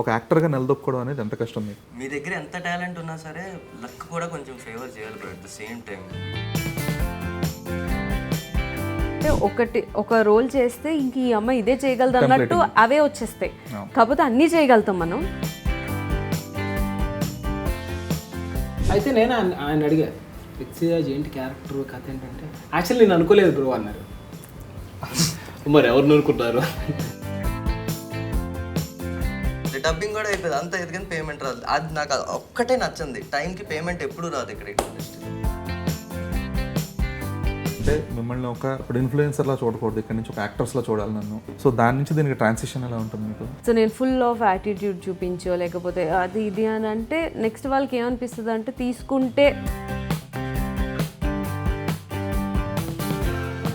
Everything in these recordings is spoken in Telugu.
ఒక యాక్టర్గా నిలదొక్కుకోవడం అనేది ఎంత కష్టం మీకు? మీ దగ్గర ఎంత టాలెంట్ ఉన్నా సరే లక్ కూడా కొంచెం ఫేవర్ చేయాలి bro. At the same time అంటే ఒక రోల్ చేస్తే ఇంక ఈ అమ్మ ఇదే చేయగలదు అన్నట్టు అవే వచ్చేస్తాయి. కాకపోతే అన్నీ చేయగలుగుతాం మనం. అయితే నేను ఆయన అడిగా పృథ్వీరాజ్ ఏంటి క్యారెక్టర్ కథ ఏంటంటే యాక్చువల్లీ నేను అనుకోలేదు బ్రో అన్నారు. మరి ఎవరిని అనుకుంటారు? డబ్బింగ్ కూడా అయిపోయింది అంత ఎదిగిన పేమెంట్ రాదు. అది నాకు ఒక్కటే నచ్చింది, టైంకి పేమెంట్ ఎప్పుడు రాదు ఇక్కడ ఇండస్ట్రీ. అంటే మిమ్మల్ని ఇప్పుడు ఇన్ఫ్లుయెన్సర్లా చూడకూడదు, ఇక్కడ నుంచి ఒక యాక్టర్స్లా చూడాలి నన్ను. సో దాని నుంచి దీనికి ట్రాన్సిషన్ ఎలా ఉంటుంది మీకు? సో నేను ఫుల్ ఆఫ్ యాటిట్యూడ్ చూపించో లేకపోతే అది ఇది అని అంటే నెక్స్ట్ వాళ్ళకి ఏమనిపిస్తుంది అంటే తీసుకుంటే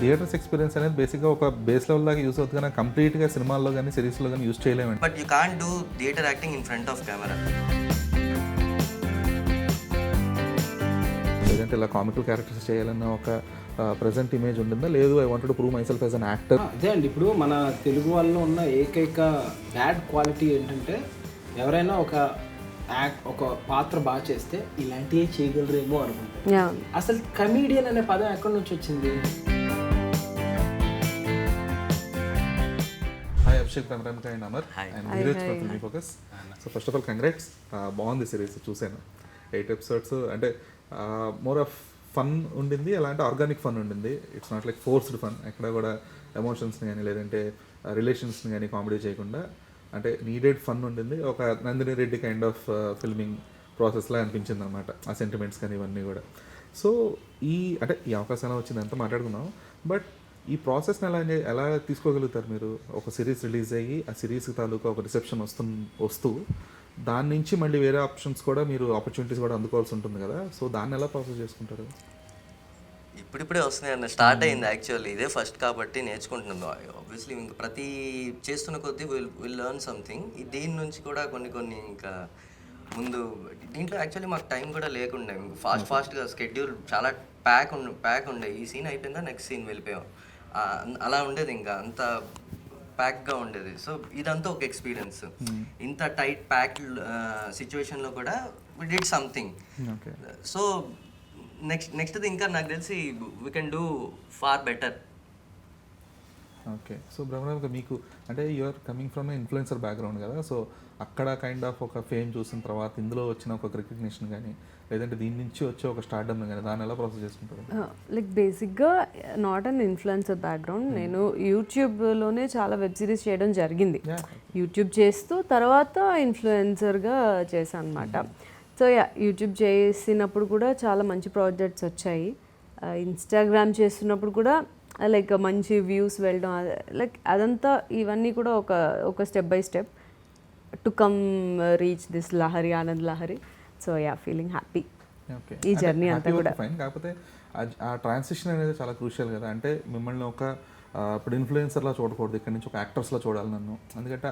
థియేటర్స్ ఎక్స్పీరియన్స్ అనేది బేసిక్గా ఒక బేస్ లెవెల్ దాకా యూస్ అవుతుంది, కానీ కంప్లీట్గా సినిమాల్లో కానీ సిరీస్లో కానీ యూస్ చేయలేమండి. But you can't do theatre acting in front of camera. లేదంటే ఇలా కామికల్ క్యారెక్టర్స్ చేయాలన్న ఒక ప్రెజెంట్ ఇమేజ్ ఉంటుందా? లేదు I wanted to prove my self as an actor. అదే అండి, ఇప్పుడు మన తెలుగు వాళ్ళలో ఉన్న ఏకైక బ్యాడ్ క్వాలిటీ ఏంటంటే ఎవరైనా ఒక పాత్ర బాగా చేస్తే ఇలాంటివే చేయగలరేమో అనుకుంటారు. అసలు కమీడియన్ అనే పదం ఎక్కడి నుంచి వచ్చింది? Hi Abhishek Rangaramika and Amar and Neeraj from Filmy Focus. So first of all congrats, బాగుంది సిరీస్, చూశాను 8 ఎపిసోడ్స్. అంటే మోర్ ఆఫ్ ఫన్ ఉండింది, అలాంటి ఆర్గానిక్ ఫన్ ఉండింది. It's not like forced fun. ఎక్కడ కూడా ఎమోషన్స్ని కానీ లేదంటే రిలేషన్స్ని కానీ కామెడీ చేయకుండా అంటే నీడెడ్ ఫన్ ఉండింది. ఒక Nandini Reddy kind of filming ప్రాసెస్లా అనిపించింది అనమాట, ఆ సెంటిమెంట్స్ కానీ ఇవన్నీ కూడా. సో ఈ అవకాశం ఎలా వచ్చింది అంతా మాట్లాడుకున్నాం. బట్ ఈ ప్రాసెస్ని ఎలా తీసుకోగలుగుతారు మీరు? ఒక సిరీస్ రిలీజ్ అయ్యి ఆ సిరీస్ తాలూకా ఒక రిసెప్షన్ వస్తూ దాని నుంచి మళ్ళీ వేరే ఆప్షన్స్ కూడా మీరు ఆపర్చునిటీస్ కూడా అందుకోవాల్సి ఉంటుంది కదా. సో దాన్ని ఎలా ప్రాసెస్ చేసుకుంటారు? ఇప్పుడిప్పుడే వస్తున్నాయి అన్న, స్టార్ట్ అయింది యాక్చువల్లీ. ఇదే ఫస్ట్ కాబట్టి నేర్చుకుంటున్నాను. ఆబ్వియస్లీ ఇంకా ప్రతి చేస్తున్న కొద్దీ విల్ లెర్న్ సంథింగ్. దీని నుంచి కూడా కొన్ని ఇంకా ముందు దీంట్లో యాక్చువల్లీ మాకు టైం కూడా లేకుండే, ఫాస్ట్గా స్కెడ్యూల్ చాలా ప్యాక్ ఉండే. ఈ సీన్ అయిపోయిందా నెక్స్ట్ సీన్ వెళ్ళిపోయాం, అలా ఉండేది, ఇంకా అంత ప్యాక్గా ఉండేది. సో ఇదంతా ఒక ఎక్స్పీరియన్స్. ఇంత టైట్ ప్యాక్డ్ సిచ్యువేషన్లో కూడా వి డిడ్ సంథింగ్. సో నెక్స్ట్ది ఇంకా నాకు తెలిసి we can do far better. Okay. So Brahmaram, మీకు అంటే you're coming from influencer background కదా. సో అక్కడ కైండ్ ఆఫ్ ఒక ఫేమ్ చూసిన తర్వాత ఇందులో వచ్చిన ఒక రికగ్నిషన్ కానీ లేదంటే దీని నుంచి వచ్చే ఒక స్టార్డమ్ కానీ దాన్ని ఎలా ప్రాసెస్ చేసుకుంటారు? లైక్ బేసిక్గా నాట్ అన్ ఇన్ఫ్లుయెన్సర్ బ్యాక్గ్రౌండ్. నేను యూట్యూబ్లోనే చాలా వెబ్ సిరీస్ చేయడం జరిగింది. యూట్యూబ్ చేస్తూ తర్వాత ఇన్ఫ్లుయెన్సర్గా చేశాను అనమాట. సో యూట్యూబ్ చేసినప్పుడు కూడా చాలా మంచి ప్రాజెక్ట్స్ వచ్చాయి. ఇన్స్టాగ్రామ్ చేస్తున్నప్పుడు కూడా లైక్ మంచి వ్యూస్ వెళ్ళడం, లైక్ అదంతా ఇవన్నీ కూడా ఒక step by step to come reach this Lahari, Anand Lahari. So feeling happy ఈ జర్నీ అంతా కూడా. ఫైన్. కాకపోతే ఆ ట్రాన్సిషన్ అనేది చాలా క్రూషియల్ కదా. అంటే మిమ్మల్ని ఇప్పుడు ఇన్ఫ్లుయెన్సర్లా చూడకూడదు, ఇక్కడ నుంచి ఒక యాక్టర్స్లా చూడాలి నన్ను. ఎందుకంటే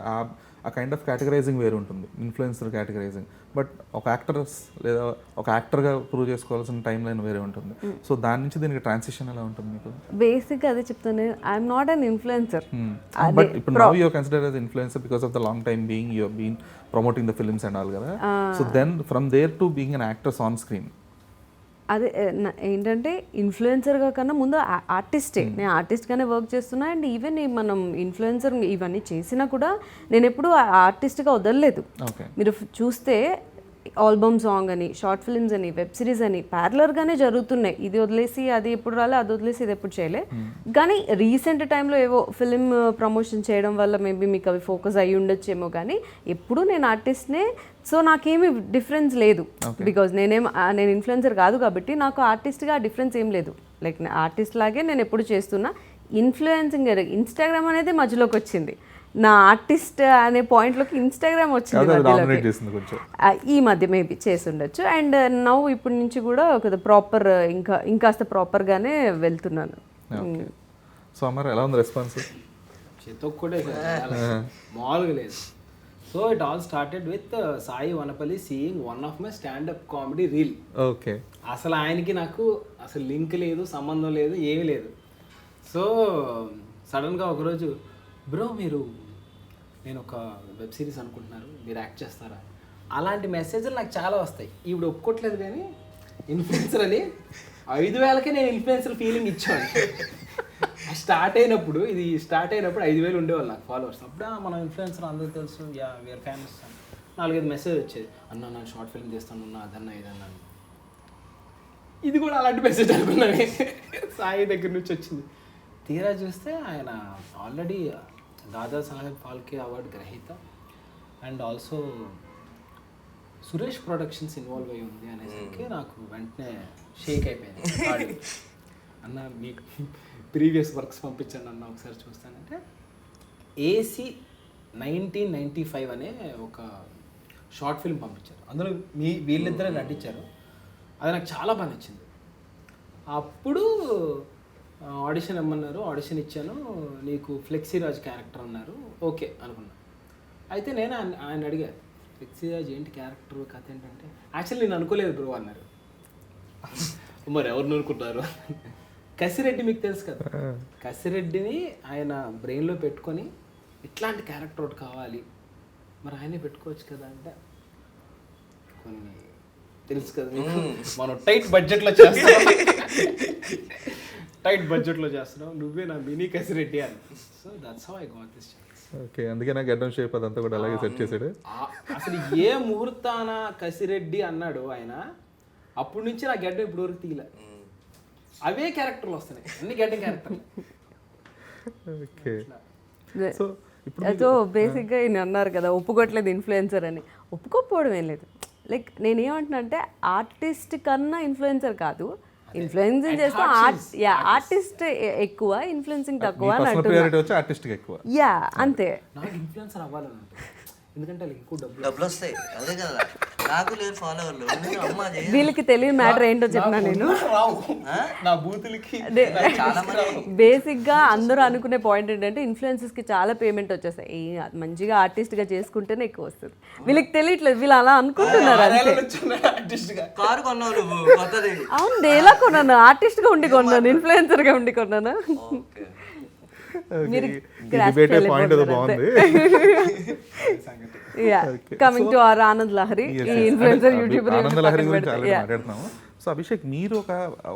ఆ కైండ్ ఆఫ్ కేటగరైజింగ్ వేరు ఉంటుంది, ఇన్ఫ్లుయెన్సర్ కేటగరైజింగ్. బట్ ఒక యాక్టర్స్ లేదా ఒక యాక్టర్గా ప్రూవ్ చేసుకోవాల్సిన టైం లైన్ వేరే ఉంటుంది. సో దాని నుంచి దీనికి ట్రాన్సిషన్ ఎలా ఉంటుంది మీకు? బేసిక్గా అదే చెప్తాను, I'm not an influencer. But ఇప్పుడు now you are considered as influencer because of the long time being you have been promoting the films and all కదా. So then from there to being an actors on screen, అదే ఏంటంటే ఇన్ఫ్లుయెన్సర్గా కన్నా ముందు ఆర్టిస్టే. నేను ఆర్టిస్ట్గానే వర్క్ చేస్తున్నా. అండ్ ఈవెన్ మనం ఇన్ఫ్లుయెన్సర్ ఇవన్నీ చేసినా కూడా నేను ఎప్పుడూ ఆర్టిస్ట్గా వదలలేదు. మీరు చూస్తే ఆల్బమ్ సాంగ్ అని, షార్ట్ ఫిల్మ్స్ అని, వెబ్ సిరీస్ అని ప్యారలర్గానే జరుగుతున్నాయి. ఇది వదిలేసి అది ఎప్పుడు రాలే, అది వదిలేసి ఇది ఎప్పుడు చేయలే. కానీ రీసెంట్ టైంలో ఏవో ఫిలిం ప్రమోషన్ చేయడం వల్ల మేబీ మీకు అవి ఫోకస్ అయ్యి ఉండొచ్చేమో, కానీ ఎప్పుడు నేను ఆర్టిస్ట్నే. సో నాకేమీ డిఫరెన్స్ లేదు, బికాజ్ నేను ఇన్ఫ్లుయెన్సర్ కాదు కాబట్టి నాకు ఆర్టిస్ట్గా డిఫరెన్స్ ఏం లేదు. లైక్ ఆర్టిస్ట్ లాగే నేను ఎప్పుడు చేస్తున్నా. ఇన్ఫ్లుయెన్సింగ్ ఇన్స్టాగ్రామ్ అనేది మధ్యలోకి వచ్చింది. నా ఆర్టిస్ట్ అనే పాయింట్లోకి ఇన్స్టాగ్రామ్ వచ్చింది ఈ మధ్య, మేబీ చేసి ఉండొచ్చు. అండ్ నవ్వు ఇప్పటి నుంచి కూడా ఒక ప్రాపర్ ఇంకాస్త ప్రాపర్గానే వెళ్తున్నాను. సో అమర్ ఎలా ఉంది రెస్పాన్స్? చేతొక్కడే మామూలుగా లేదు. So it all started with Sai Vanapalli seeing one of my standup comedy reel. Okay. అసలు ఆయనకి నాకు అసలు లింక్ లేదు, సంబంధం లేదు, ఏమీ లేదు. సో సడన్గా ఒకరోజు బ్రో నేను ఒక వెబ్ సిరీస్ అనుకుంటున్నారు, మీరు యాక్ట్ చేస్తారా? అలాంటి మెసేజ్లు నాకు చాలా వస్తాయి. ఇప్పుడు ఒప్పుకోవట్లేదు కానీ ఇన్ఫ్లుయెన్సర్ అని 5,000కే నేను ఇన్ఫ్లుయెన్సర్ ఫీలింగ్ ఇచ్చాను. స్టార్ట్ అయినప్పుడు 5,000 ఉండేవాళ్ళు నాకు ఫాలోవర్స్. అప్పుడు మనం ఇన్ఫ్లుయెన్సర్ అందరికీ తెలుసు, వీఆర్ ఫేమస్. 4-5 మెసేజ్ వచ్చేది, అన్న నేను షార్ట్ ఫిల్మ్ చేస్తాను, అదన్నా ఇదన్నా. ఇది కూడా అలాంటి మెసేజ్ అనుకున్నాను, సాయి దగ్గర నుంచి వచ్చింది. తీరా చూస్తే ఆయన ఆల్రెడీ దాదా సాహెబ్ ఫాల్కే అవార్డు గ్రహీత, and also Suresh productions involve అయ్యి ఉంది అనేసరికి నాకు వెంటనే షేక్ అయిపోయింది. అన్న మీకు ప్రీవియస్ వర్క్స్ పంపించండి అన్న ఒకసారి చూస్తానంటే, AC 1995 అనే ఒక షార్ట్ ఫిల్మ్ పంపించారు. అందులో వీళ్ళిద్దరే నటించారు. అది నాకు చాలా బాగా నచ్చింది. అప్పుడు ఆడిషన్ ఇమ్మన్నారు, ఆడిషన్ ఇచ్చాను. నీకు ఫ్లెక్సీరాజ్ క్యారెక్టర్ అన్నారు, ఓకే అనుకున్నా. అయితే నేను ఆయన అడిగా, ఫ్లెక్సీరాజ్ ఏంటి క్యారెక్టర్ కథ ఏంటంటే, యాక్చువల్లీ నేను అనుకోలేదు బ్రో అన్నారు. మరి ఎవరిని అనుకుంటారు? కసిరెడ్డి మీకు తెలుసు కదా, కసిరెడ్డిని ఆయన బ్రెయిన్లో పెట్టుకొని ఇట్లాంటి క్యారెక్టర్ ఒకటి కావాలి, మరి ఆయనే పెట్టుకోవచ్చు కదా అంటే, కొన్ని తెలుసు కదా మీకు, మనం టైట్ బడ్జెట్లో చేస్తున్నాం, నువ్వే నా మినీ కసిరెడ్డి అని. So that's how I got this chance. Okay, అందుకే నాకు గడ్డం షేప్ అదంతా కూడా అలాగే సెట్ చేశాడు. అసలు ఏ ముహూర్తాన కసిరెడ్డి అన్నాడు ఆయన, అప్పటి నుంచి నా గడ్డం ఇప్పుడు వరకు తీయలే. అవే క్యారెక్టర్లు వస్తున్నాయి, అన్ని గడ్డం క్యారెక్టర్లు. ఓకే, సో సో బేసిక్గా ఈయన అన్నారు కదా ఒప్పుకోవట్లేదు ఇన్ఫ్లుయెన్సర్ అని. ఒప్పుకోకపోవడం ఏం లేదు. లైక్ నేనేమంటున్నా అంటే ఆర్టిస్ట్ కన్నా ఇన్ఫ్లుయెన్సర్ కాదు, ఇన్ఫ్లుయెన్సింగ్ చేస్తూ ఆర్టిస్ట్ ఎక్కువ, ఇన్ఫ్లుయెన్సింగ్ తక్కువ అని అంటున్నా. యా అంతే. నాకు ఇన్ఫ్లుయెన్సర్ అవ్వాలని ఉంటుంది, ఎందుకంటే ఎక్కువ డబ్బులు వస్తాయి. అదే కదా, నాకు లేదు ఫాలోవర్లు. వీళ్ళకి తెలియని మ్యాటర్ ఏంటో చెప్పినా నేను. నా బూతులకి చాలా మంది బేసిక్ గా అందరూ అనుకునే పాయింట్ ఏంటంటే ఇన్ఫ్లుయెన్సర్స్ కి చాలా పేమెంట్ వచ్చేస్తాయి, మంచిగా ఆర్టిస్ట్ గా చేసుకుంటేనే ఎక్కువ వస్తుంది. వీళ్ళకి తెలియట్లేదు, వీళ్ళు అలా అనుకుంటున్నారు అంతే. కారు కొన్నావు నువ్వు కొత్తది? అవును, ఎలా కొన్నాను? ఆర్టిస్ట్ గా ఉండి కొన్నాను, ఇన్ఫ్లుయెన్సర్ గా ఉండి కొన్నాను. మీరు coming to our Anand Lahari, influencer YouTuber. Anand Lahari గురించి ఆల్రెడీ మాట్లాడుతున్నాము. సో అభిషేక్, మీరు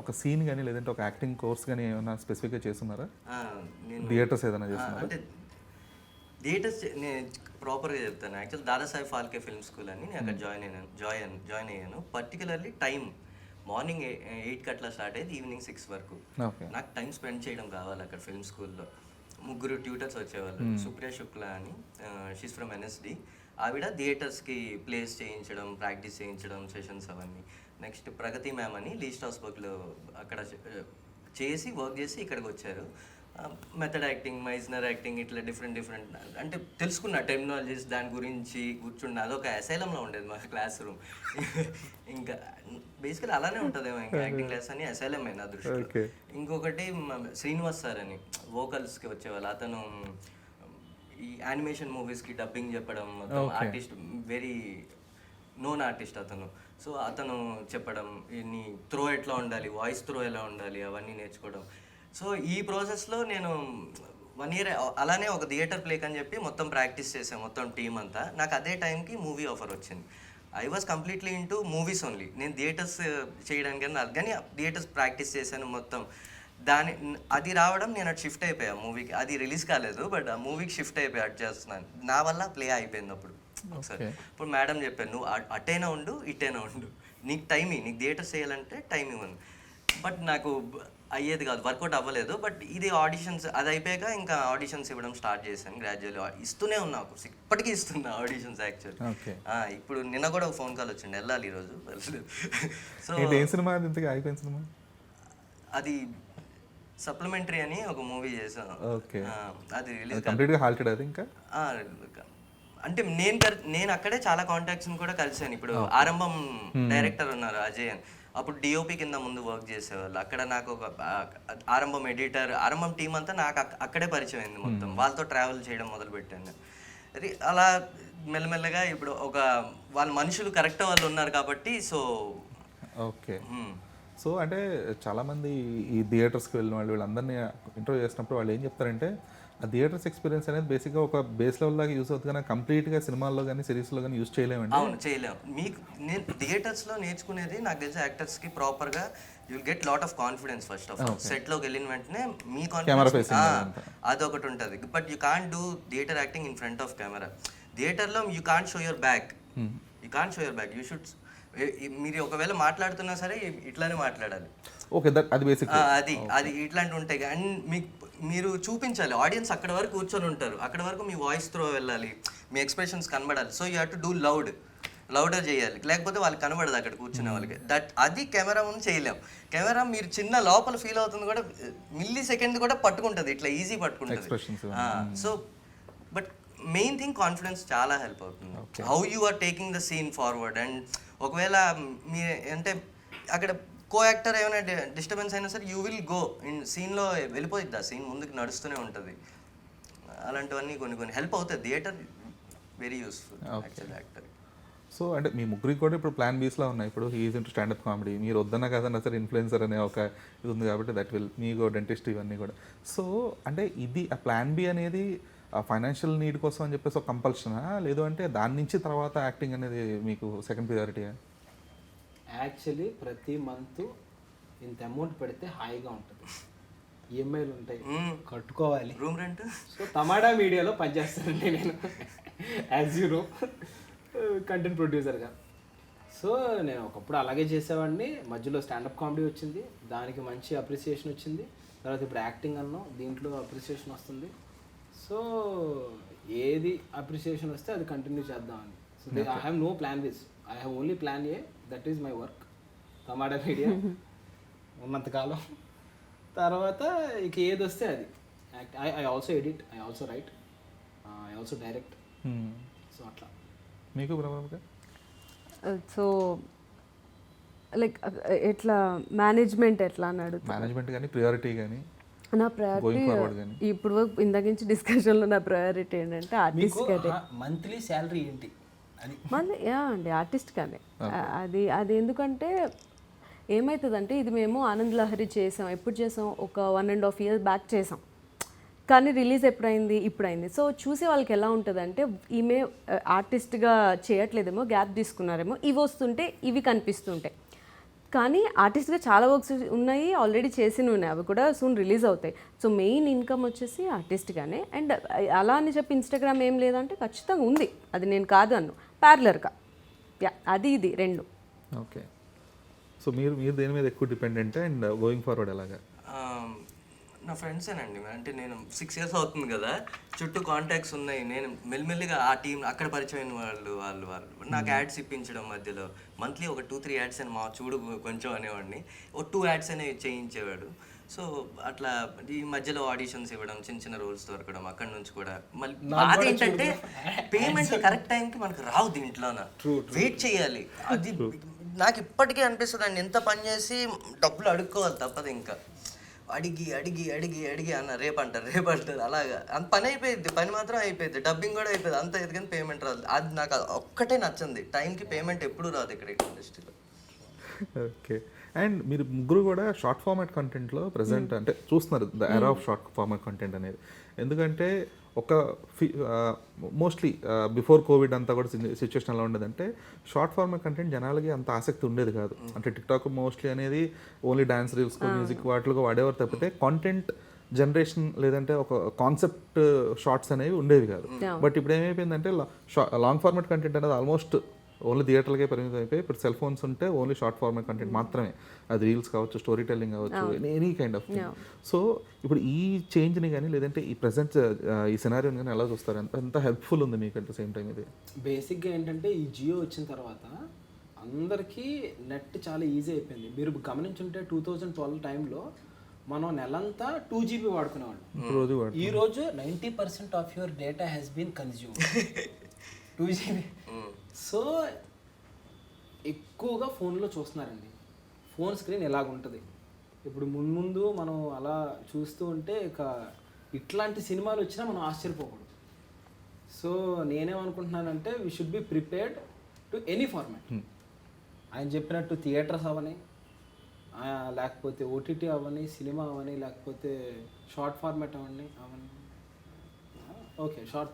ఒక సీన్ కానీ లేదంటే ఒక యాక్టింగ్ కోర్స్ కానీ ఏమైనా స్పెసిఫిక్గా చేస్తున్నారా? థియేటర్స్ ఏదైనా చేస్తున్నారా? అంటే థియేటర్స్ నేను ప్రాపర్గా చెప్తాను. Actual Dadasaheb Phalke film school అని నేను అక్కడ జాయిన్ అయ్యాను. పర్టికులర్లీ టైం మార్నింగ్ 8 అట్లా స్టార్ట్ అయ్యేది, ఈవినింగ్ 6 వరకు. నాకు టైం స్పెండ్ చేయడం కావాలి అక్కడ ఫిల్మ్ స్కూల్లో. 3 ట్యూటర్స్ వచ్చేవాళ్ళు. సుప్రియా శుక్లా అని, షీస్ ఫ్రమ్ NSD. ఆవిడ థియేటర్స్కి ప్లేస్ చేయించడం, ప్రాక్టీస్ చేయించడం, సెషన్స్ అవన్నీ. నెక్స్ట్ ప్రగతి మ్యామ్ అని లీస్ట్ హౌస్బర్గ్లో అక్కడ చేసి వర్క్ చేసి ఇక్కడికి వచ్చారు. మెథడ్ యాక్టింగ్, మైజ్నర్ యాక్టింగ్, ఇట్లా డిఫరెంట్ అంటే తెలుసుకున్న టెర్మినాలజీస్ దాని గురించి కూర్చున్న. అదొక అసైలంలో ఉండేది మా క్లాస్ రూమ్. ఇంకా బేసికలీ అలానే ఉంటుందేమో ఇంకా యాక్టింగ్ క్లాస్ అని అసైలం అయిన దృష్టి. ఇంకొకటి శ్రీనివాస్ సార్ అని వోకల్స్కి వచ్చేవాళ్ళు. అతను ఈ యానిమేషన్ మూవీస్కి డబ్బింగ్ చెప్పడం, ఆర్టిస్ట్, వెరీ నోన్ ఆర్టిస్ట్ అతను. సో అతను చెప్పడం, ఇన్ని త్రో ఎట్లా ఉండాలి, వాయిస్ త్రో ఎలా ఉండాలి, అవన్నీ నేర్చుకోవడం. సో ఈ ప్రాసెస్లో నేను 1 year అలానే ఒక థియేటర్ ప్లేక్ అని చెప్పి మొత్తం ప్రాక్టీస్ చేసాను, మొత్తం టీం అంతా. నాకు అదే టైంకి మూవీ ఆఫర్ వచ్చింది. I was completely into movies only. నేను థియేటర్స్ చేయడానికి కానీ థియేటర్స్ ప్రాక్టీస్ చేశాను మొత్తం. అది రావడం నేను అటు షిఫ్ట్ అయిపోయా మూవీకి. అది రిలీజ్ కాలేదు, బట్ ఆ మూవీకి షిఫ్ట్ అయిపోయా, అటు చేస్తున్నాను. నా వల్ల ప్లే అయిపోయింది అప్పుడు ఒకసారి. ఇప్పుడు మేడం చెప్పాను, నువ్వు అటైనా ఉండు, ఇటైనా ఉండు, నీకు నీకు థియేటర్స్ చేయాలంటే టైం ఇవ్వను. బట్ నాకు అయ్యేది కాదు, వర్కౌట్ అవ్వలేదు. బట్ ఇది ఆడిషన్స్ అది అయిపోయాక ఇంకా ఆడిషన్స్ ఇవ్వడం స్టార్ట్ చేశాను. గ్రాడ్యువల్లీ ఇస్తూనే ఉన్నా, ఇప్పటికీ ఇస్తున్నా ఆడిషన్స్. యాక్చువల్ ఇప్పుడు నిన్న కూడా ఒక ఫోన్ కాల్ వచ్చింది, వెళ్ళాలి ఈరోజు. సో అది సప్లిమెంటరీ అని ఒక మూవీ చేశాను. అది రిలీజ్ అంటే నేను అక్కడే చాలా కాంటాక్ట్స్ని కూడా కలిసాను. ఇప్పుడు ఆరంభం డైరెక్టర్ ఉన్నారు అజయ్ అని, అప్పుడు డిఓపి కింద ముందు వర్క్ చేసేవాళ్ళు. అక్కడ నాకు ఒక ఆరంభం ఎడిటర్, ఆరంభం టీం అంతా నాకు అక్కడే పరిచయం అయింది మొత్తం. వాళ్ళతో ట్రావెల్ చేయడం మొదలుపెట్టాను. అలా మెల్లమెల్లగా ఇప్పుడు ఒక వాళ్ళ మనుషులు కరెక్ట్ వాళ్ళు ఉన్నారు కాబట్టి. సో ఓకే, సో అంటే చాలామంది ఈ థియేటర్స్కి వెళ్ళిన వాళ్ళు వీళ్ళందరినీ ఇంటర్వ్యూ చేసినప్పుడు వాళ్ళు ఏం చెప్తారంటే, ఆ థియేటర్స్ ఎక్స్పీరియన్స్ అనేది బేసిక్గా ఒక బేస్ లెవెల్ దాకా యూస్ అవుతుంది కానీ కంప్లీట్గా సినిమాల్లో కానీ సిరీస్లో కానీ యూస్ చేయలేమండి. అవును, చేయలేము. మీకు నేను థియేటర్స్లో నేర్చుకునేది నాకు తెలిసి యాక్టర్స్కి ప్రాపర్గా you'll get lot of confidence first of all. సెట్లోకి వెళ్ళిన వెంటనే మీ కాన్ఫిడెన్స్ అదొకటి ఉంటుంది. But you can't do theatre acting in front of camera. థియేటర్లో you can't show your back, you can't show your back. You should, మీరు ఒకవేళ మాట్లాడుతున్నా సరే ఇట్లానే మాట్లాడాలి. ఓకే, అది బేసిక్. అది ఇట్లాంటివి ఉంటాయి. అండ్ మీకు మీరు చూపించాలి, ఆడియన్స్ అక్కడ వరకు కూర్చొని ఉంటారు, అక్కడ వరకు మీ వాయిస్ త్రో వెళ్ళాలి, మీ ఎక్స్ప్రెషన్స్ కనబడాలి. So you have to do louder చేయాలి, లేకపోతే వాళ్ళకి కనబడదు అక్కడ కూర్చునే వాళ్ళకి. అది కెమెరా ముందు చేయలేం. కెమెరా మీరు చిన్న లోపల ఫీల్ అవుతుంది కూడా, మిల్లీ సెకండ్ కూడా పట్టుకుంటుంది, ఇట్లా ఈజీ పట్టుకుంటుంది. So but main thing confidence చాలా హెల్ప్ అవుతుంది. How you are taking the scene forward. And ఒకవేళ మీ అంటే అక్కడ కో యాక్టర్ ఏమైనా డిస్టర్బెన్స్ అయినా సరే యూ విల్ గో ఇన్ సీన్లో వెళ్ళిపోయిద్ది, ఆ సీన్ ముందుకు నడుస్తూనే ఉంటుంది. అలాంటివన్నీ కొన్ని హెల్ప్ అవుతాయి. Theatre very useful actual actor. So అంటే మీ ముగ్గురికి కూడా ఇప్పుడు ప్లాన్ బీస్లో ఉన్నాయి. ఇప్పుడు హీఈస్ ఇంటూ స్టాండప్ కామెడీ, మీరు వద్దన్నా కదన్నా సరే ఇన్ఫ్లుయెన్సర్ అనే ఒక ఇది ఉంది కాబట్టి దట్ విల్ మీకు డెంటిస్ట్ ఇవన్నీ కూడా. సో అంటే ఇది ఆ ప్లాన్ బి అనేది ఫైనాన్షియల్ నీడ్ కోసం అని చెప్పేసి ఒక కంపల్షనా, లేదు అంటే దాని నుంచి తర్వాత యాక్టింగ్ అనేది మీకు సెకండ్ ప్రియారిటీయా? యాక్చువల్లీ ప్రతి మంత్ ఇంత అమౌంట్ పెడితే హాయిగా ఉంటుంది, ఈఎంఐలు ఉంటాయి, కట్టుకోవాలి, రూమ్ రెంట్. సో తమాడా మీడియాలో పనిచేస్తానండి నేను యాజ్ యూ నో, కంటెంట్ ప్రొడ్యూసర్గా. సో నేను ఒకప్పుడు అలాగే చేసేవాడిని, మధ్యలో స్టాండప్ కామెడీ వచ్చింది, దానికి మంచి అప్రిసియేషన్ వచ్చింది. తర్వాత ఇప్పుడు యాక్టింగ్ అన్నాం, దీంట్లో అప్రిసియేషన్ వస్తుంది. సో ఏది అప్రిసియేషన్ వస్తే అది కంటిన్యూ చేద్దామని. So I have no plan this, I have only plan A, that is my work, Tamada media ఉన్నంతకాలం. తర్వాత ఇక ఏది వస్తే అది. I also edit, I also write, I also direct. So అట్లా. మీకు ప్రభావిగా? సో లైక్ ఎట్లా మేనేజ్మెంట్ ఎట్లా అని అడుగుతా. మేనేజ్మెంట్ కానీ ప్రియారిటీ కానీ నా ప్రయారిటీ ఇప్పుడు ఇందాక నుంచి డిస్కషన్లో నా ప్రయారిటీ ఏంటంటే ఆర్టిస్ట్ కానీ. మంత్లీ శాలరీ ఏంటి అది? మళ్ళీ అండి ఆర్టిస్ట్ కానీ అది ఎందుకంటే ఏమవుతుందంటే, ఇది మేము ఆనంద్ లహరి చేసాం, ఎప్పుడు చేసాం, ఒక 1.5 years బ్యాక్ చేసాం, కానీ రిలీజ్ ఎప్పుడైంది, ఇప్పుడైంది. సో చూసే వాళ్ళకి ఎలా ఉంటుందంటే, ఈమె ఆర్టిస్ట్గా చేయట్లేదేమో, గ్యాప్ తీసుకున్నారేమో, ఇవి వస్తుంటే ఇవి కనిపిస్తుంటాయి. కానీ ఆర్టిస్ట్గా చాలా వర్క్స్ ఉన్నాయి, ఆల్రెడీ చేసినవి ఉన్నాయి, అవి కూడా సూన్ రిలీజ్ అవుతాయి. సో మెయిన్ ఇన్కమ్ వచ్చేసి ఆర్టిస్ట్గానే. అండ్ అలా అని చెప్పి ఇన్స్టాగ్రామ్ ఏం లేదంటే ఖచ్చితంగా ఉంది, అది నేను కాదు అన్ను, ప్యారలర్గా. అది ఇది రెండు. ఓకే. సో మీరు దేని మీద ఎక్కువ డిపెండెంట్ అండ్ గోయింగ్ ఫార్వర్డ్ ఎలాగా? నా ఫ్రెండ్సేనండి. అంటే నేను 6 years అవుతుంది కదా, చుట్టూ కాంటాక్ట్స్ ఉన్నాయి. నేను మెల్లిమెల్లిగా ఆ టీం అక్కడ పరిచయం వాళ్ళు నాకు యాడ్స్ ఇప్పించడం, మధ్యలో మంత్లీ ఒక 2-3 యాడ్స్ అని మా చూడు కొంచెం అనేవాడిని, ఒక 2 యాడ్స్ అనేవి చేయించేవాడు. సో అట్లా ఈ మధ్యలో ఆడిషన్స్ ఇవ్వడం, చిన్న రోల్స్ దొరకడం, అక్కడ నుంచి కూడా. మళ్ళీ బాధ ఏంటంటే పేమెంట్ కరెక్ట్ టైంకి మనకు రావు, దీంట్లోన వెయిట్ చేయాలి. అది నాకు ఇప్పటికీ అనిపిస్తుంది అండి, ఎంత పని చేసి డబ్బులు అడుక్కోవాలి తప్పదు. ఇంకా అడిగి అన్న రేపంటారు అలాగా. అంత పని అయిపోయింది, పని మాత్రం అయిపోయింది, డబ్బింగ్ కూడా అయిపోయింది, అంత ఎదుగుని పేమెంట్ రాదు. అది నాకు ఒక్కటే నచ్చింది, టైంకి పేమెంట్ ఎప్పుడు రాదు ఇక్కడ ఇండస్ట్రీలో. ఓకే. అండ్ మీరు ముగ్గురు కూడా షార్ట్ ఫార్మాట్ కంటెంట్లో ప్రజెంట్ అంటే చూస్తున్నారు, the era of short format content అనేది. ఎందుకంటే ఒక మోస్ట్లీ బిఫోర్ కోవిడ్ అంతా కూడా సిచ్యువేషన్ ఎలా ఉండేదంటే, షార్ట్ ఫార్మాట్ కంటెంట్ జనాలకి అంత ఆసక్తి ఉండేది కాదు. అంటే టిక్టాక్ మోస్ట్లీ అనేది ఓన్లీ డాన్స్ రీల్స్, మ్యూజిక్ వాటిలో వాడేవారు తప్పితే కాంటెంట్ జనరేషన్ లేదంటే ఒక కాన్సెప్ట్ షార్ట్స్ అనేవి ఉండేవి కాదు. బట్ ఇప్పుడు ఏమైపోయిందంటే లాంగ్ ఫార్మాట్ కంటెంట్ అనేది ఆల్మోస్ట్ ఓన్లీ థియేటర్లకే పరిమితం అయిపోయి, ఇప్పుడు సెల్ ఫోన్స్ ఉంటే ఓన్లీ షార్ట్ ఫార్మాట్ కంటెంట్ మాత్రమే, అది రీల్స్ కావచ్చు, స్టోరీ టెల్లింగ్ కావచ్చు, any kind of thing. So ఇప్పుడు ఈ చేంజ్ని కానీ లేదంటే ఈ ప్రజెంట్ ఈ సినారియోని కానీ ఎలా చూస్తారు? ఎంత హెల్ప్ఫుల్ ఉంది మీకు అట్ ద సేమ్ టైం ఇది? బేసిక్గా ఏంటంటే, ఈ జియో వచ్చిన తర్వాత అందరికీ నెట్ చాలా ఈజీ అయిపోయింది. మీరు గమనించుంటే 2012 టైంలో మనం నెలంతా 2 GB వాడుకునేవాళ్ళం. ఈరోజు 90% of your data has been consume 2 GB. So ఎక్కువగా ఫోన్లో చూస్తున్నారండి. ఫోన్ స్క్రీన్ ఎలాగుంటుంది ఇప్పుడు, ముందు మనం అలా చూస్తూ ఉంటే ఇక ఇట్లాంటి సినిమాలు వచ్చినా మనం ఆశ్చర్యపోకూడదు. సో నేనేమనుకుంటున్నానంటే, we should be prepared to any format. ఆయన చెప్పినట్టు థియేటర్స్ అవని, లేకపోతే ఓటీటీ అవని, సినిమా అవని, లేకపోతే షార్ట్ ఫార్మాట్ అవని ఓకే షార్ట్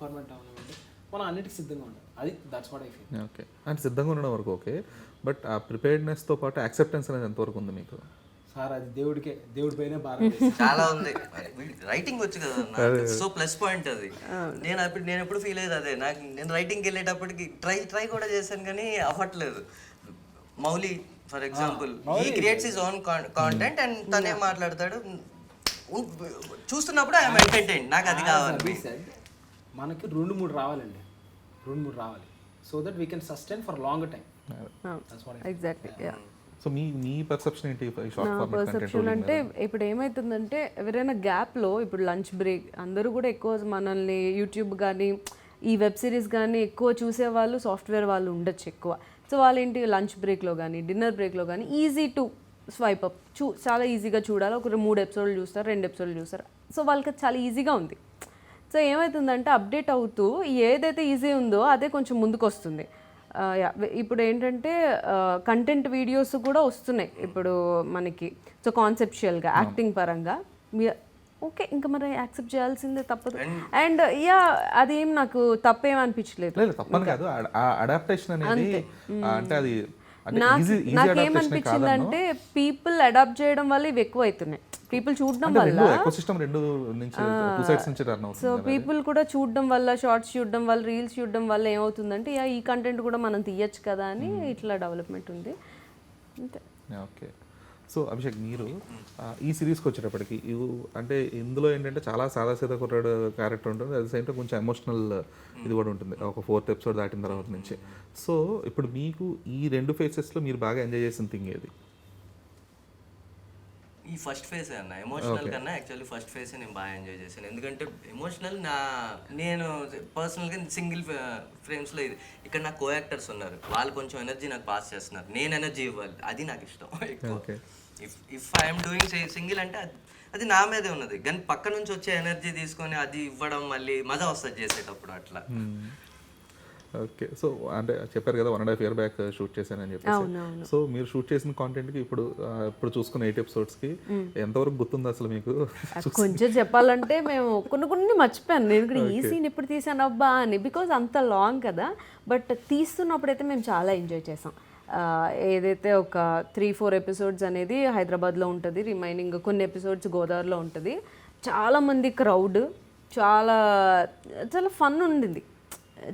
ఫార్మాట్ అవనివ్వండి, మనం అన్నిటికీ సిద్ధంగా ఉండాలి. అది that's what I feel. Okay, అంటే సిద్ధంగా ఉండడం వరకు ఓకే, బట్ ఆ ప్రిపేర్డ్నెస్తో పాటు యాక్సెప్టెన్స్ అనేది ఎంతవరకు ఉంది మీకు? సార్ అది దేవుడి పైన భారం చాలా ఉంది. రైటింగ్ వచ్చు కదా సో ప్లస్ పాయింట్ అది. నేను ఎప్పుడు ఫీల్ అయ్యేది అదే. నేను రైటింగ్కి వెళ్ళేటప్పటికి ట్రై కూడా చేశాను కానీ అవ్వట్లేదు. Mouli for example, he creates his own content and తనే మాట్లాడతాడు, చూస్తున్నప్పుడు ఐఎమ్ ఎంటర్టైన్డ్. నాకు అది కావాలి. మనకి 2-3 రావాలండి, 2-3 రావాలి, so that we can sustain for long time. Exactly. So me perception ఏంటి షార్ట్ ఫార్మాట్ పర్సెప్షన్ అంటే ఇప్పుడు ఏమవుతుందంటే ఎవరైనా గ్యాప్లో, ఇప్పుడు లంచ్ బ్రేక్ అందరూ కూడా ఎక్కువ మనల్ని యూట్యూబ్ కానీ ఈ వెబ్ సిరీస్ కానీ ఎక్కువ చూసేవాళ్ళు సాఫ్ట్వేర్ వాళ్ళు ఉండొచ్చు ఎక్కువ. సో వాళ్ళు ఏంటి లంచ్ బ్రేక్లో కానీ డిన్నర్ బ్రేక్లో కానీ ఈజీ టు స్వైప్ అప్ చాలా ఈజీగా చూడాలి. ఒక 3 ఎపిసోడ్లు చూస్తారు, 2 ఎపిసోడ్లు చూస్తారు. సో వాళ్ళకి చాలా ఈజీగా ఉంది. సో ఏమవుతుందంటే అప్డేట్ అవుతూ ఏదైతే ఈజీ ఉందో అదే కొంచెం ముందుకు వస్తుంది. ఇప్పుడు ఏంటంటే కంటెంట్ వీడియోస్ కూడా వస్తున్నాయి ఇప్పుడు మనకి. సో కాన్సెప్చువల్గా యాక్టింగ్ పరంగా ఓకే, ఇంకా మరి యాక్సెప్ట్ చేయాల్సిందే, తప్పదు. అండ్ అదేం నాకు తప్పేం అనిపించలేదు. తప్పని కాదు, అడాప్టేషన్ అనేది అంటే అది నాకేమనిపించిందంటే పీపుల్ అడాప్ట్ చేయడం వల్ల ఇవి ఎక్కువ అవుతున్నాయి. పీపుల్ చూడడం వల్ల, సో పీపుల్ కూడా చూడడం వల్ల, షార్ట్స్ చూడడం వల్ల, రీల్స్ చూడడం వల్ల ఏమవుతుందంటే ఈ కంటెంట్ కూడా మనం తీయచ్చు కదా అని ఇట్లా డెవలప్మెంట్ ఉంది అంతే. ఓకే, సో అభిషేక్ మీరు ఈ సిరీస్కి వచ్చేటప్పటికి అంటే ఇందులో ఏంటంటే చాలా సాదాసీదా కొట్టాడు క్యారెక్టర్ ఉంటుంది, అదే సేమ్ టైం కొంచెం ఎమోషనల్ ఇది కూడా ఉంటుంది ఒక 4th ఎపిసోడ్ దాటిన తర్వాత నుంచి. సో ఇప్పుడు మీకు ఈ 2 ఫేసెస్లో మీరు బాగా ఎంజాయ్ చేసిన థింగ్ ఏది? ఈ ఫస్ట్ ఫేజ్ అన్న, ఎమోషనల్ కన్నా యాక్చువల్లీ ఫస్ట్ ఫేజ్ నేను బాగా ఎంజాయ్ చేశాను. ఎందుకంటే ఎమోషనల్ నేను పర్సనల్గా సింగిల్ ఫ్రేమ్స్లో ఇక్కడ నాకు కో యాక్టర్స్ ఉన్నారు, వాళ్ళు కొంచెం ఎనర్జీ నాకు పాస్ చేస్తున్నారు, నేను ఎనర్జీ ఇవ్వాలి, అది నాకు ఇష్టం ఎక్కువ. ఇఫ్ ఐఎమ్ డూయింగ్ సింగిల్ అంటే అది నా మీదే ఉన్నది, కానీ పక్క నుంచి వచ్చే ఎనర్జీ తీసుకొని అది ఇవ్వడం మళ్ళీ మజా వస్తుంది చేసేటప్పుడు అట్లా. ఓకే, సో అంటే చెప్పారు కదా 1.5 year బ్యాక్ షూట్ చేశానని చెప్పేసి. సో మీరు షూట్ చేసిన కాంటెంట్కి ఇప్పుడు చూసుకున్న 8 episodes ఎంతవరకు గుర్తుంది అసలు మీకు? కొంచెం చెప్పాలంటే మేము కొన్ని మర్చిపోయాను. నేను కూడా ఈ సీన్ ఎప్పుడు తీసాను అబ్బా అని, బికాజ్ అంత లాంగ్ కదా. బట్ తీస్తున్నప్పుడైతే మేము చాలా ఎంజాయ్ చేసాం. ఏదైతే ఒక 3-4 episodes అనేది హైదరాబాద్లో ఉంటుంది, రిమైనింగ్ కొన్ని ఎపిసోడ్స్ గోదావరిలో ఉంటుంది. చాలామంది క్రౌడ్, చాలా ఫన్ ఉండింది.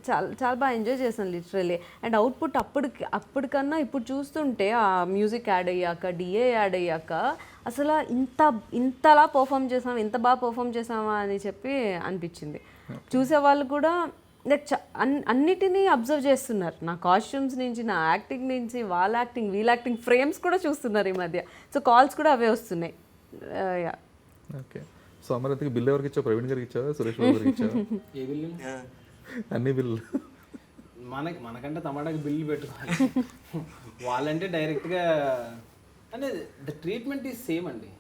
చాలా బాగా ఎంజాయ్ చేశాను లిటరలీ. అండ్ అవుట్పుట్ అప్పటికన్నా ఇప్పుడు చూస్తుంటే ఆ మ్యూజిక్ యాడ్ అయ్యాక, డిఏ యాడ్ అయ్యాక అసలు ఇంతలా పర్ఫామ్ చేసాం, ఇంత బాగా పర్ఫామ్ చేసామా అని చెప్పి అనిపించింది. చూసేవాళ్ళు కూడా లైక్ అన్నిటినీ అబ్జర్వ్ చేస్తున్నారు, నా కాస్ట్యూమ్స్ నుంచి, నా యాక్టింగ్ నుంచి, వాళ్ళ యాక్టింగ్, వీళ్ళ యాక్టింగ్, ఫ్రేమ్స్ కూడా చూస్తున్నారు ఈ మధ్య. సో కాల్స్ కూడా అవే వస్తున్నాయి. ఓకే, సో అమరావతికి బిల్ ఎవరికి ఇచ్చావు? ప్రవీణ్ గారికి ఇచ్చావా, సురేష్ బాబు గారికి ఇచ్చావా? అన్ని బిల్లు మనకంటే టమాటాకి బిల్లు పెట్టుకోవాలి. వాళ్ళంటే డైరెక్ట్గా అంటే ద ట్రీట్మెంట్ ఈజ్ సేమ్ అండి.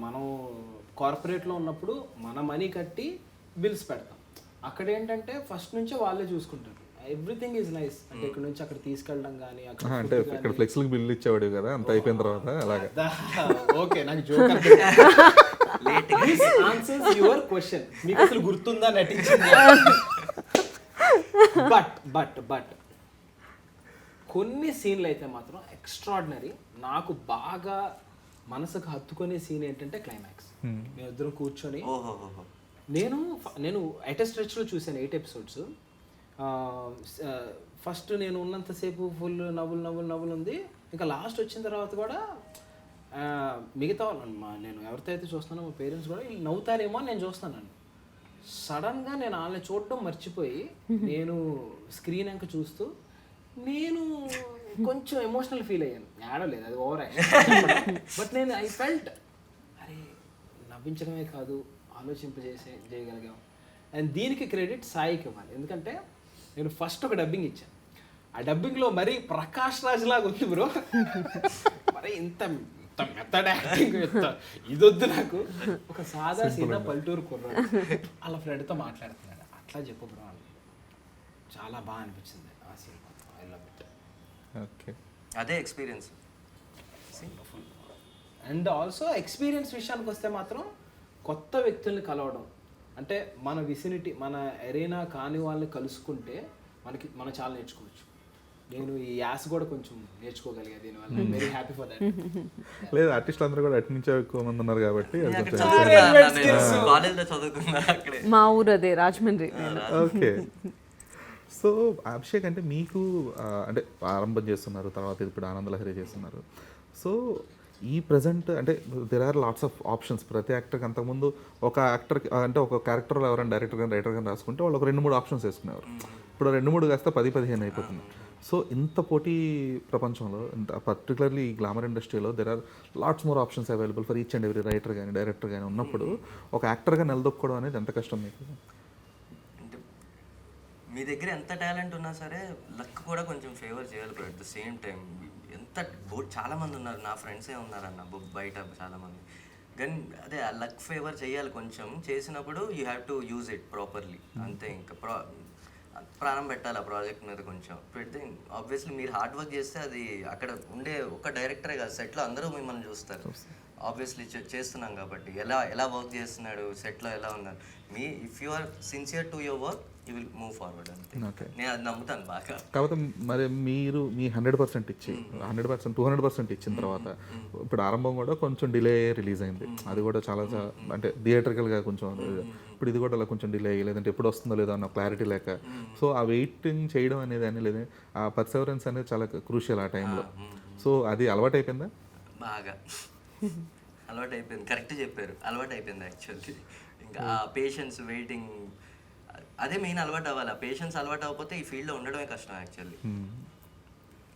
మనం కార్పొరేట్లో ఉన్నప్పుడు మన మనీ కట్టి బిల్స్ పెడతాం, అక్కడ ఏంటంటే ఫస్ట్ నుంచే వాళ్ళే చూసుకుంటారు. Everything is nice. అంటే ఇక్కడ నుంచి అక్కడ తీసుకెళ్ళడం కానీ, అంటే ఇక్కడ ఫ్లెక్స్కి బిల్లు ఇచ్చేవాడు కదా, అంత అయిపోయిన తర్వాత అలాగే. ఓకే, నాకు జోక్ ఆన్సర్స్ యువర్ క్వశ్చన్. మీకు అసలు గుర్తుందా నటించింది? బట్ కొన్ని సీన్లు అయితే మాత్రం ఎక్స్ట్రాడినరీ. నాకు బాగా మనసుకు హత్తుకునే సీన్ ఏంటంటే క్లైమాక్స్. మేమిద్దరం కూర్చొని, నేను ఎట్ స్ట్రెచ్లో చూశాను 8 episodes. ఫస్ట్ నేను ఉన్నంతసేపు ఫుల్ నవ్వులు ఉంది. ఇంకా లాస్ట్ వచ్చిన తర్వాత కూడా మిగతా నేను ఎవరితో అయితే చూస్తున్నానో మా పేరెంట్స్ కూడా వీళ్ళు నవ్వుతారేమో అని నేను చూస్తున్నాను. సడన్గా నేను వాళ్ళని చూడడం మర్చిపోయి నేను స్క్రీన్ అంక చూస్తూ నేను కొంచెం ఎమోషనల్ ఫీల్ అయ్యాను. ఆడలేదు, అది ఓవర్ యాక్షన్. బట్ నేను ఐ ఫెల్ట్, అరే నవ్వించడమే కాదు చేయగలిగాం. అండ్ దీనికి క్రెడిట్ సాయికి ఇవ్వాలి. ఎందుకంటే నేను ఫస్ట్ ఒక డబ్బింగ్ ఇచ్చాను. ఆ డబ్బింగ్లో మరీ ప్రకాష్ రాజ్ లాగా ఉంది బ్రో. మరి ఇంత మెత్తడ్ యాక్టింగ్, ఇదొద్దు నాకు. ఒక సాదా సీదా పల్లెటూరు కుర్రాడు వాళ్ళ ఫ్రెండ్తో మాట్లాడుతున్నాడు, అట్లా చెప్పు బ్రో అని. చాలా బాగా అనిపించింది ఆ scene. I love it. Okay, అదే ఎక్స్పీరియన్స్. అండ్ ఆల్సో ఎక్స్పీరియన్స్ విషయానికి వస్తే మాత్రం కొత్త వ్యక్తుల్ని కలవడం, అంటే మన విసినిటీ మన ఎరేనా కాని వాళ్ళని కలుసుకుంటే మనం చాలా నేర్చుకోవచ్చు. నేను ఈ యాస్ కూడా కొంచెం నేర్చుకోగలిగా దీనివల్ల. Very happy for that. లేదు ఆర్టిస్టులు అందరూ కూడా అటు నుంచే ఎక్కువ మంది ఉన్నారు కాబట్టి కాలేజ్లో చదువుకున్నా అక్కడే. మా ఊరు అదే రాజమండ్రి. ఓకే. సో అభిషేక్ అంటే మీకు అంటే ఆరంభం చేస్తున్నారు, తర్వాత ఇప్పుడు ఆనందలహరి చేస్తున్నారు. సో ఈ ప్రజెంట్ అంటే there are lots of options. ప్రతి యాక్టర్కి అంతకుముందు ఒక యాక్టర్కి అంటే ఒక క్యారెక్టర్లో ఎవరైనా డైరెక్టర్ కానీ రైటర్ కానీ రాసుకుంటే వాళ్ళు ఒక 2-3 ఆప్షన్స్ వేసుకునేవారు. ఇప్పుడు 2-3 కాస్త 10-15 అయిపోతుంది. సో ఇంత పోటీ ప్రపంచంలో ఇంత పర్టికులర్లీ ఈ గ్లామర్ ఇండస్ట్రీలో there are lots more options available for each and every writer కానీ డైరెక్టర్ కానీ ఉన్నప్పుడు ఒక యాక్టర్గా నిలదొక్కడం అనేది ఎంత కష్టం మీకు? అంటే మీ దగ్గర ఎంత టాలెంట్ ఉన్నా సరే లక్ కూడా కొంచెం ఫేవర్ చేయాలి bro. At the same time ఎంత చాలా మంది ఉన్నారు, నా ఫ్రెండ్సే ఉన్నారన్న బయట చాలా మంది. కానీ అదే ఆ లక్ ఫేవర్ చేయాలి కొంచెం. చేసినప్పుడు you have to use it properly అంతే. ఇంకా ప్రాణం పెట్టాలి ఆ ప్రాజెక్ట్ మీద కొంచెం పెడితే ఆబ్వియస్లీ మీరు హార్డ్ వర్క్ చేస్తే అది అక్కడ ఉండే ఒక డైరెక్టరే కాదు, సెట్లో అందరూ మిమ్మల్ని చూస్తారు. ఆబ్వియస్లీ చేస్తున్నాం కాబట్టి ఎలా వర్క్ చేస్తున్నాడు సెట్లో ఎలా ఉన్నారు మీ if you are sincere to your work you will move forward అంతే. నేను అది నమ్ముతాను బాగా. కాకపోతే మరి మీరు మీ 100% ఇచ్చి 100% 200% ఇచ్చిన తర్వాత ఇప్పుడు ఆరంభం కూడా కొంచెం డిలే రిలీజ్ అయింది. అది కూడా చాలా అంటే థియేటర్కల్గా కొంచెం ఇప్పుడు ఇది కూడా అలా కొంచెం డిలే అయ్యి లేదంటే ఎప్పుడు వస్తుందో లేదో అన్న క్లారిటీ లేక సో ఆ వెయిటింగ్ చేయడం అనేది అని లేదు ఆ పర్సెవరెన్స్ అనేది చాలా క్రూషియల్ ఆ టైంలో. సో అది అలవాటు అయిపోయిందా? బాగా అలవాటు అయిపోయింది. కరెక్ట్ చెప్పారు, అలవాటు అయిపోయింది యాక్చువల్లీ. ఇంకా ఆ పేషెన్స్ వెయిటింగ్ అదే మెయిన్ అలవాటు అవ్వాలి. ఆ పేషెన్స్ అలవాటు అవ్వకపోతే ఈ ఫీల్డ్లో ఉండడమే కష్టం యాక్చువల్లీ.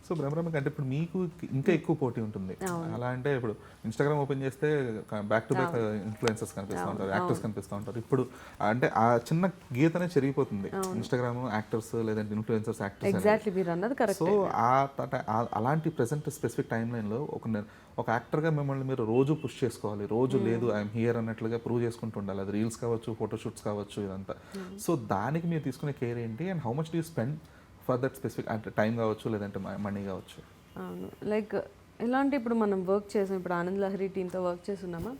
సో బ్రహ్మరమ్మకి అంటే ఇప్పుడు మీకు ఇంకా ఎక్కువ పోటీ ఉంటుంది. అలా అంటే ఇప్పుడు ఇన్స్టాగ్రామ్ ఓపెన్ చేస్తే బ్యాక్ టు బ్యాక్ ఇన్ఫ్లుయెన్సర్స్ కనిపిస్తూ ఉంటారు, యాక్టర్స్ కనిపిస్తూ ఉంటారు. ఇప్పుడు అంటే ఆ చిన్న గీతనే చెరిగిపోతుంది. ఇన్స్టాగ్రామ్ యాక్టర్స్ లేదంటే ఇన్ఫ్లుయెన్సర్స్ యాక్టర్స్. సో అలాంటి ప్రెసెంట్ స్పెసిఫిక్ టైం లైన్లో ఒక యాక్టర్గా మిమ్మల్ని మీరు రోజు పుష్ చేసుకోవాలి. రోజు లేదు ఐఎమ్ హియర్ అన్నట్లుగా ప్రూవ్ చేసుకుంటూ ఉండాలి. అది రీల్స్ కావచ్చు, ఫోటోషూట్స్ కావచ్చు, ఇదంతా. సో దానికి మీరు తీసుకునే కేర్ ఏంటి and how much do you spend for that specific అంటే టైం కావచ్చు లేదంటే మనీ కావచ్చు? అవును, లైక్ ఎలా అంటే ఇప్పుడు మనం వర్క్ చేసాం, ఇప్పుడు ఆనంద్ లహరి టీంతో వర్క్ చేస్తున్నామా.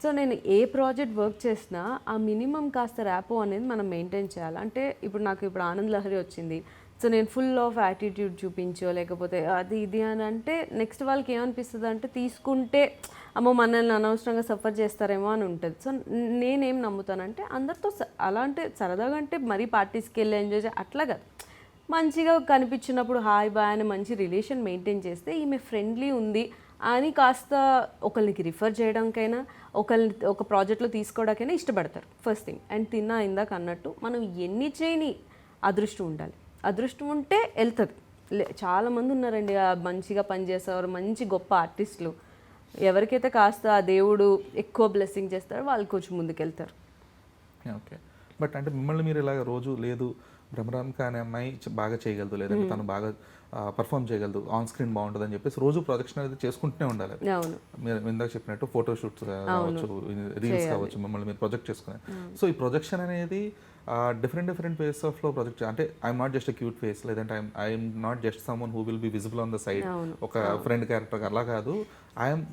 సో నేను ఏ ప్రాజెక్ట్ వర్క్ చేసినా ఆ మినిమం కాస్త ర్యాపో అనేది మనం మెయింటైన్ చేయాలి. అంటే ఇప్పుడు నాకు ఇప్పుడు ఆనంద్ లహరి వచ్చింది, సో నేను ఫుల్ ఆఫ్ యాటిట్యూడ్ చూపించో లేకపోతే అది ఇది అని అంటే నెక్స్ట్ వాళ్ళకి ఏమనిపిస్తుంది అంటే తీసుకుంటే అమ్మో మనల్ని అనవసరంగా సఫర్ చేస్తారేమో అని ఉంటుంది. సో నేనేం నమ్ముతానంటే అందరితో అలా అంటే సరదాగా అంటే మరీ పార్టీస్కి వెళ్ళి ఎంజాయ్ అట్లా కాదు, మంచిగా కనిపించినప్పుడు హాయ్ బాయ్ అని మంచి రిలేషన్ మెయింటైన్ చేస్తే ఈమె ఫ్రెండ్లీ ఉంది అని కాస్త ఒకరికి రిఫర్ చేయడానికైనా ఒక ప్రాజెక్ట్లో తీసుకోవడానికైనా ఇష్టపడతారు ఫస్ట్ థింగ్. అండ్ ఇందాక అన్నట్టు మనం ఎన్ని చేయని అదృష్టం ఉండాలి. అదృష్టం ఉంటే వెళ్తుంది. చాలామంది ఉన్నారండి మంచిగా పనిచేసేవారు, మంచి గొప్ప ఆర్టిస్టులు. ఎవరికైతే కాస్త ఆ దేవుడు ఎక్కువ బ్లెస్సింగ్ చేస్తారో వాళ్ళు కొంచెం ముందుకెళ్తారు. ఓకే, బట్ అంటే మిమ్మల్ని మీరు ఇలాగ రోజు లేదు బ్రహ్మరాంక అనే అమ్మాయి బాగా చేయగలదు లేదంటే తను బాగా పర్ఫామ్ చేయగలదు, ఆన్ స్క్రీన్ బాగుంటుంది అని చెప్పేసి రోజు ప్రొజెక్షన్ అనేది చేసుకుంటూనే ఉండాలి. మీరు ఇందాక చెప్పినట్టు ఫోటోషూట్స్ కావచ్చు, రీల్స్ కావచ్చు, మిమ్మల్ని మీరు ప్రొజెక్ట్ చేసుకునే. సో ఈ ప్రొజెక్షన్ అనేది డిఫరెంట్ వేస్ ఆఫ్ లో ప్రొజెక్ట్ అంటే I'm not just a cute face లేదంటే I'm not just someone who will be visible on the side ఒక ఫ్రెండ్ క్యారెక్టర్ అలా కాదు. I'm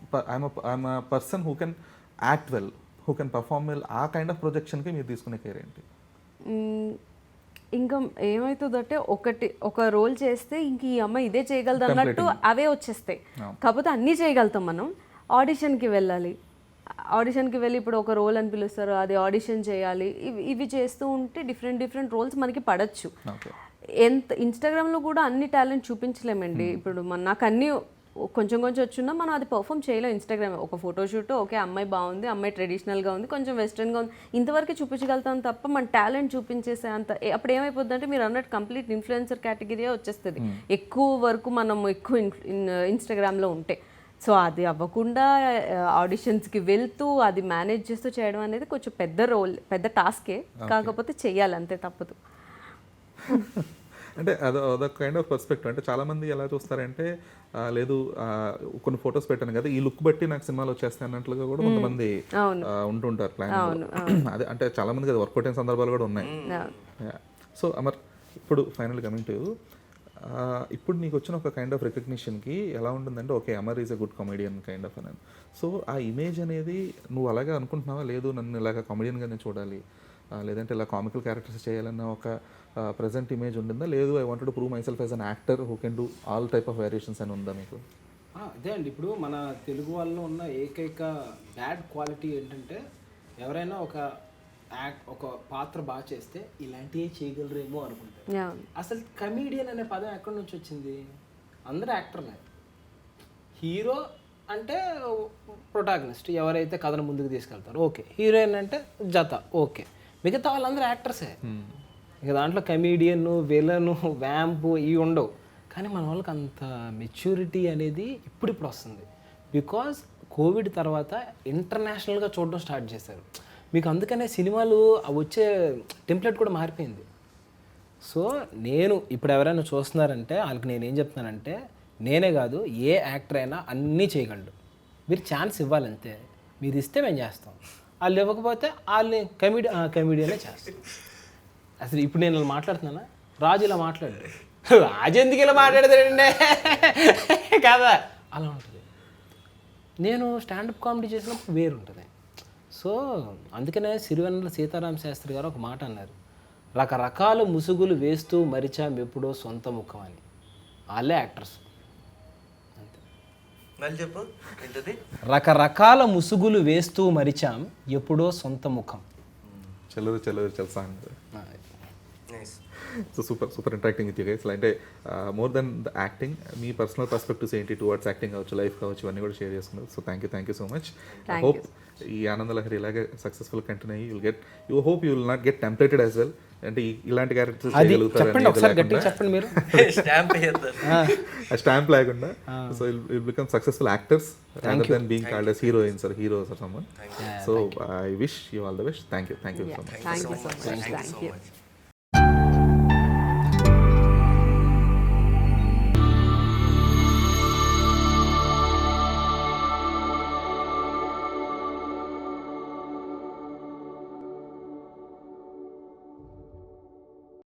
a person who can act well, who can perform well. ఆ కైండ్ ఆఫ్ ప్రొజెక్షన్కి మీరు తీసుకునే కేర్ ఏంటి? ఇంకా ఏమవుతుందంటే ఒక రోల్ చేస్తే ఇంక ఈ అమ్మాయి ఇదే చేయగలదు అన్నట్టు అవే వచ్చేస్తాయి. కాకపోతే అన్నీ చేయగలుగుతాం మనం. ఆడిషన్కి వెళ్ళాలి, ఆడిషన్కి వెళ్ళి ఇప్పుడు ఒక రోల్ అని పిలుస్తారు, అది ఆడిషన్ చేయాలి. ఇవి చేస్తూ ఉంటే డిఫరెంట్ రోల్స్ మనకి పడచ్చు. ఎంత ఇన్స్టాగ్రామ్లో కూడా అన్ని టాలెంట్ చూపించలేమండి. ఇప్పుడు నాకు అన్నీ కొంచెం వచ్చున్నా మనం అది పర్ఫామ్ చేయలేం. ఇన్స్టాగ్రామ్ ఒక ఫోటోషూట్ ఓకే అమ్మాయి బాగుంది, అమ్మాయి ట్రెడిషనల్గా ఉంది, కొంచెం వెస్ట్రన్గా ఉంది, ఇంతవరకు చూపించగలుగుతాం తప్ప మన టాలెంట్ చూపించేసే అంత అప్పుడు ఏమైపోద్ది అంటే మీరు అన్నట్టు కంప్లీట్ ఇన్ఫ్లుయెన్సర్ కేటగిరీయే వచ్చేస్తుంది ఎక్కువ వరకు మనం ఎక్కువ ఇన్స్టాగ్రామ్లో ఉంటే. సో అది అవ్వకుండా ఆడిషన్స్కి వెళ్తూ అది మేనేజ్ చేస్తూ చేయడం అనేది కొంచెం పెద్ద టాస్కే. కాకపోతే చెయ్యాలి అంతే, తప్పదు. అంటే అదొక కైండ్ ఆఫ్ పర్స్పెక్టివ్. అంటే చాలామంది ఎలా చూస్తారంటే లేదు కొన్ని ఫొటోస్ పెట్టాను కదా ఈ లుక్ బట్టి నాకు సినిమాలు వచ్చేస్తాయి అన్నట్లుగా కూడా కొంతమంది ఉంటుంటారు ప్లాన్. అదే అంటే చాలామందికి అది వర్కౌట్ అయిన సందర్భాలు కూడా ఉన్నాయి. సో అమర్, ఇప్పుడు ఫైనల్ కమింగ్ టు ఇప్పుడు నీకు వచ్చిన ఒక కైండ్ ఆఫ్ రికగ్నిషన్కి ఎలా ఉంటుందంటే okay Amar is a good comedian kind of అని. సో ఆ ఇమేజ్ అనేది నువ్వు అలాగే అనుకుంటున్నావా, లేదు నన్ను ఇలాగ కామెడియన్గానే చూడాలి లేదంటే ఇలా కామికల్ క్యారెక్టర్స్ చేయాలన్న ఒక ప్రజెంట్ ఇమేజ్ ఉండిందా, లేదు I wanted to prove my self as an actor who can do all type of variations అని ఉందా మీకు? అదే అండి, ఇప్పుడు మన తెలుగు వాళ్ళలో ఉన్న ఏకైక బ్యాడ్ క్వాలిటీ ఏంటంటే ఎవరైనా ఒక పాత్ర బాగా చేస్తే ఇలాంటివి చేయగలరేమో అనుకుంటారు. అసలు కమీడియన్ అనే పదం ఎక్కడి నుంచి వచ్చింది? అందరూ యాక్టర్లే. హీరో అంటే ప్రొటాగనిస్ట్, ఎవరైతే కథను ముందుకు తీసుకెళ్తారో ఓకే. హీరోయిన్ అంటే జత ఓకే. మిగతా వాళ్ళందరూ యాక్టర్సే. ఇక దాంట్లో కమీడియన్, విలను, వ్యాంపు ఇవి ఉండవు. కానీ మన వాళ్ళకి అంత మెచ్యూరిటీ అనేది ఇప్పుడిప్పుడు వస్తుంది. బికాజ్ కోవిడ్ తర్వాత ఇంటర్నేషనల్గా చూడడం స్టార్ట్ చేశారు. మీకు అందుకనే సినిమాలు వచ్చే టెంప్లెట్ కూడా మారిపోయింది. సో నేను ఇప్పుడు ఎవరైనా చూస్తున్నారంటే వాళ్ళకి నేనేం చెప్తున్నానంటే, నేనే కాదు ఏ యాక్టర్ అయినా అన్నీ చేయగలడు. మీరు ఛాన్స్ ఇవ్వాలంతే. మీరు ఇస్తే మేము చేస్తాం. వాళ్ళు ఇవ్వకపోతే వాళ్ళని కమీడియనే చేస్తాం. అసలు ఇప్పుడు నేను ఇలా మాట్లాడుతున్నానా? రాజు ఇలా మాట్లాడు, రాజు ఎందుకు ఇలా మాట్లాడతాడండి కదా, అలా ఉంటుంది. నేను స్టాండప్ కామెడీ చేసినప్పుడు వేరు ఉంటుంది. సో అందుకనే సిరివెన్నెల సీతారామ శాస్త్రి గారు ఒక మాట అన్నారు, రకరకాల ముసుగులు వేస్తూ మరిచాం ఎప్పుడో సొంత ముఖం అని. వాళ్ళే యాక్టర్స్. అంతే. మళ్ళీ చెప్పు ఏంటది? రకరకాల ముసుగులు వేస్తూ మరిచాం ఎప్పుడో సొంత ముఖం. చెల్లరు చెల్లరు తెలుసా అండి. Nice. So super interacting with you guys. అంటే మోర్ దెన్ ద యాక్టింగ్, మీ పర్సనల్ పర్స్పెక్టివ్స్ ఏంటి టువర్డ్స్ యాక్టింగ్ కావచ్చు, లైఫ్ కావచ్చు, ఇవన్నీ కూడా షేర్ చేసుకున్నారు. So thank you so much. I hope ఈ ఆనంద లహరి ఇలాగే సక్సెస్ఫుల్ కంటిన్యూ అయ్యి you hope you will not get tempted as well. అంటే ఇలాంటి క్యారెక్టర్స్ చెప్పండి మీరు స్టాంప్ వేయద్దు. ఆ స్టాంప్ లేకుండా so will become successful actors rather than being called as heroines or heroes or someone. So I wish you all the best. Thank you so much. Thank you so much.